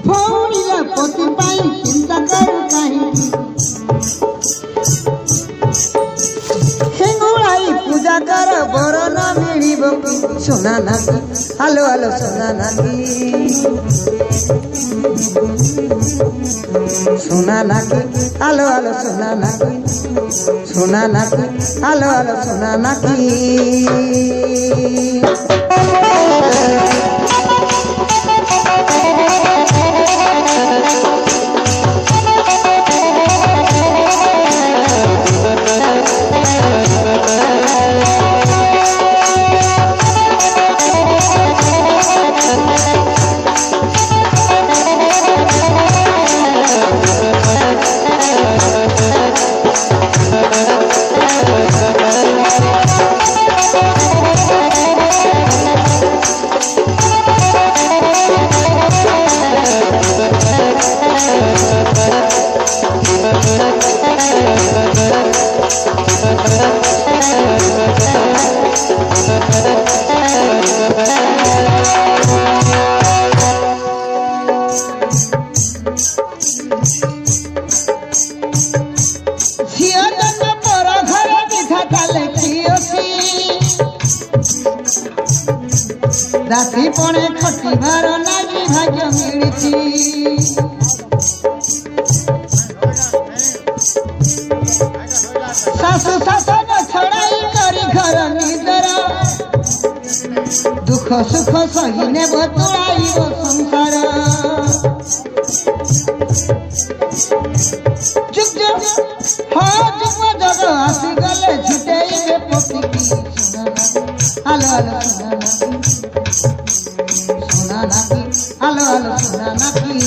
भौणीला पोती पाई चिंता करू काही हेंगुळाई पूजा कर बरन मिळिब सोना नाकी हालो हालो सोना नाकी सोना नाकी हालो हालो सोना नाकी सोना नाकी हालो हालो सोना नाकी राशि पणे खटिबार नागी भाग्य मिलिछि सासु शासन छड़ाई करी घर निदर दुख सुख सही नेब तुड़ाइब संसार जुग हाँ जुग जग आसी गले झुटेइबे पतिकी हालो हालो सोना नाकी हालो हालो सोना नाकी